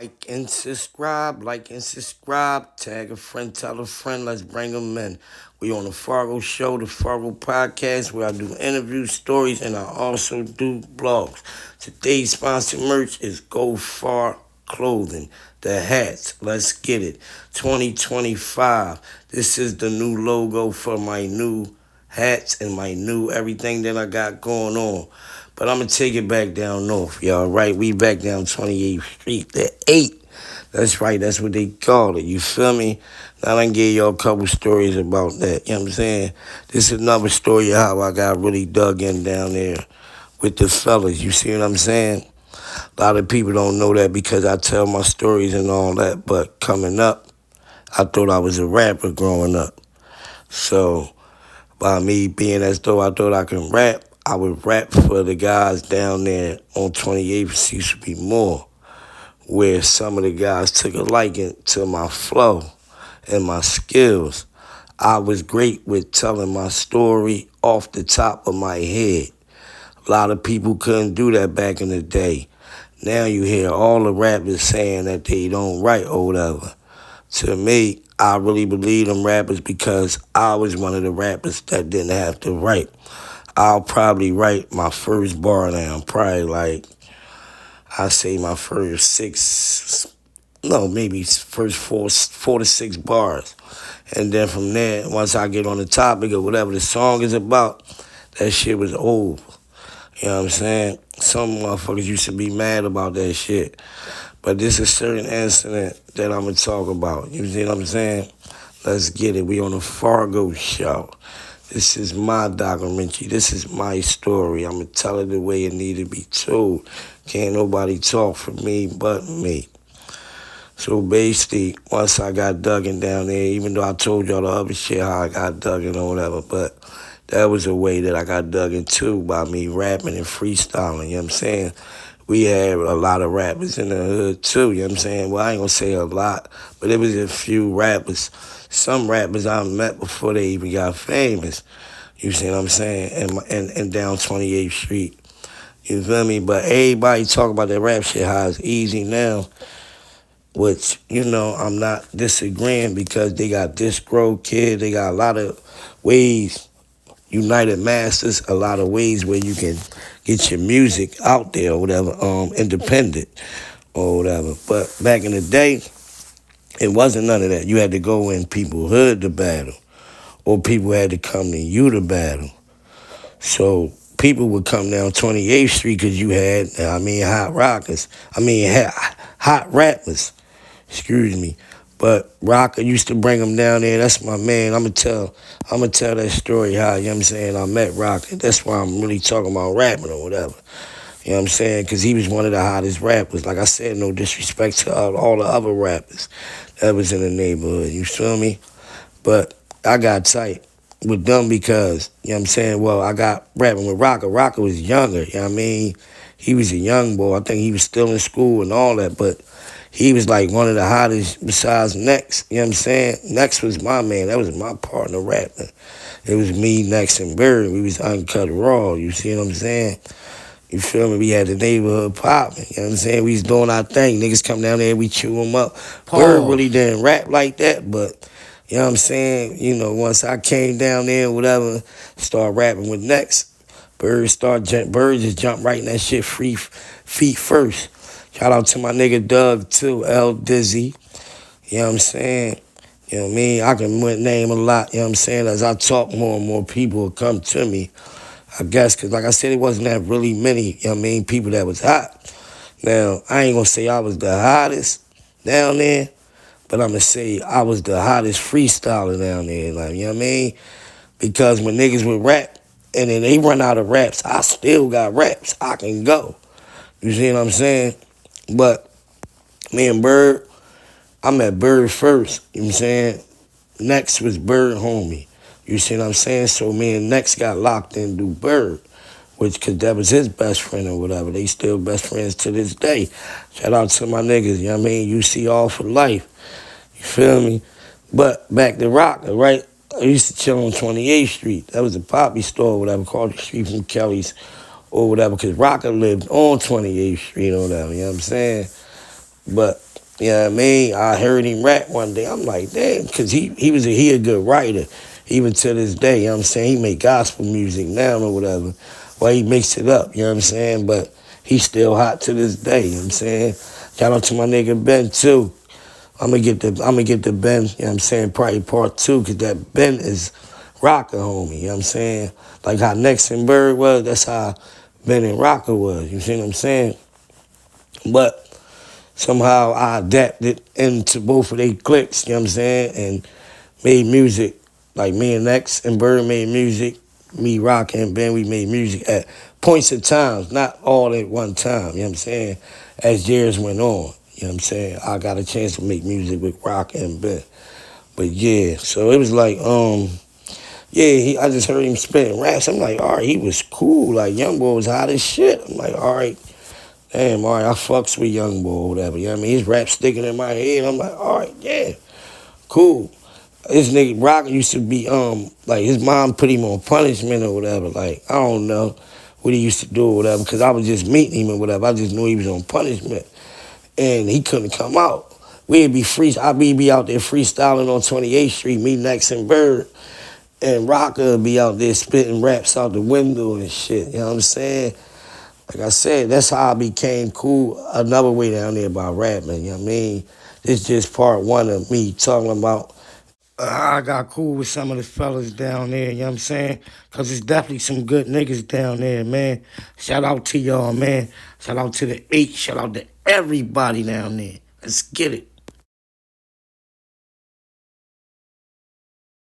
Like and subscribe, tag a friend, tell a friend, let's bring them in. We on the Fargo Show, the Fargo Podcast, where I do interviews, stories, and I also do blogs. Today's sponsored merch is Go Far Clothing, the hats. Let's get it. 2025. This is the new logo for my new hats and my new everything that I got going on. But I'm going to take it back down north, y'all, right? We back down 28th Street, the 8. That's right, that's what they call it, you feel me? Now I done gave y'all a couple stories about that, you know what I'm saying? This is another story of how I got really dug in down there with the fellas, you see what I'm saying? A lot of people don't know that because I tell my stories and all that, but coming up, I thought I was a rapper growing up. So, by me being as though I thought I could rap, I would rap for the guys down there on 28th Street to be more, where some of the guys took a liking to my flow and my skills. I was great with telling my story off the top of my head. A lot of people couldn't do that back in the day. Now you hear all the rappers saying that they don't write or whatever. To me, I really believe them rappers because I was one of the rappers that didn't have to write. I'll probably write my first bar now, probably like, I say my first maybe first four to six bars. And then from there, once I get on the topic of whatever the song is about, that shit was over. You know what I'm saying? Some motherfuckers used to be mad about that shit. But this is a certain incident that I'm going to talk about. You see what I'm saying? Let's get it. We on the Fargo Show. This is my documentary. This is my story. I'm going to tell it the way it need to be told. Can't nobody talk for me but me. So basically, once I got dug in down there, even though I told y'all the other shit, how I got dug in or whatever, but that was a way that I got dug in too by me rapping and freestyling, you know what I'm saying? We had a lot of rappers in the hood too, you know what I'm saying? Well, I ain't gonna say a lot, but it was a few rappers. Some rappers I met before they even got famous, you see what I'm saying? And down 28th Street, you feel me? But everybody talk about that rap shit, how it's easy now, which, I'm not disagreeing because they got Disc Grow Kid, they got a lot of ways, United Masters, a lot of ways where you can get your music out there or whatever, independent or whatever. But back in the day, it wasn't none of that. You had to go in people's hood to battle, or people had to come to you to battle. So people would come down 28th Street because you had, hot rockers. Hot rappers. Excuse me. But Rocker used to bring him down there. That's my man. I'ma tell that story how, you know what I'm saying, I met Rocker. That's why I'm really talking about rapping or whatever. You know what I'm saying? Because he was one of the hottest rappers. Like I said, no disrespect to all the other rappers that was in the neighborhood. You feel me? But I got tight with them because, you know what I'm saying, well, I got rapping with Rocker. Rocker was younger, you know what I mean? He was a young boy. I think he was still in school and all that, but he was like one of the hottest besides Next. You know what I'm saying? Next was my man. That was my partner rapping. It was me, Next, and Bird. We was uncut raw. You see what I'm saying? You feel me? We had the neighborhood popping. You know what I'm saying? We was doing our thing. Niggas come down there, we chew them up. Bird really didn't rap like that, but you know what I'm saying? Once I came down there or whatever, started rapping with Next, Bird just jumped right in that shit free feet first. Shout out to my nigga Doug too, L Dizzy. You know what I'm saying? You know what I mean? I can name a lot, you know what I'm saying? As I talk, more and more people will come to me, I guess, because like I said, it wasn't that really many, you know what I mean, people that was hot. Now, I ain't going to say I was the hottest down there, but I'm going to say I was the hottest freestyler down there, like, you know what I mean? Because when niggas would rap, and then they run out of raps, I still got raps. I can go. You see what I'm saying? But me and Bird, I met Bird first, you know what I'm saying? Next was Bird homie, you see what I'm saying? So me and Next got locked in to do Bird, because that was his best friend or whatever. They still best friends to this day. Shout out to my niggas, you know what I mean? You see all for life, you feel me? But back to Rocker, right? I used to chill on 28th Street. That was a poppy store or whatever, called the street from Kelly's or whatever, because Rocker lived on 28th Street or whatever, you know what I'm saying? But you know what I mean? I heard him rap one day. I'm like, damn, because he a good writer. Even to this day, you know what I'm saying? He make gospel music now or whatever. Well, he mixed it up, you know what I'm saying? But he's still hot to this day, you know what I'm saying? Shout out to my nigga Ben too. I'm gonna get the Ben, you know what I'm saying, probably part two, cause that Ben is rocker homie, you know what I'm saying? Like how Next and Bird was, that's how Ben and Rocker was, you see what I'm saying? But somehow I adapted into both of their cliques, you know what I'm saying, and made music. Like me and X and Bird made music. Me, Rock, and Ben, we made music at points of times, not all at one time, you know what I'm saying, as years went on. You know what I'm saying? I got a chance to make music with Rock and Ben. But yeah, so it was like, yeah, I just heard him spitting raps. I'm like, all right, he was cool. Like, Young Boy was hot as shit. I'm like, all right, damn, all right, I fucks with Young Boy or whatever. You know what I mean? His rap sticking in my head. I'm like, all right, yeah, cool. This nigga Rock used to be, like, his mom put him on punishment or whatever. Like, I don't know what he used to do or whatever, because I was just meeting him or whatever. I just knew he was on punishment. And he couldn't come out. We'd be I'd be out there freestyling on 28th Street, me, Next and Bird. And Rocker would be out there spitting raps out the window and shit. You know what I'm saying? Like I said, that's how I became cool another way down there by rapping, you know what I mean? This just part one of me talking about I got cool with some of the fellas down there, you know what I'm saying? Because there's definitely some good niggas down there, man. Shout out to y'all, man. Shout out to the H. Shout out to everybody down there. Let's get it.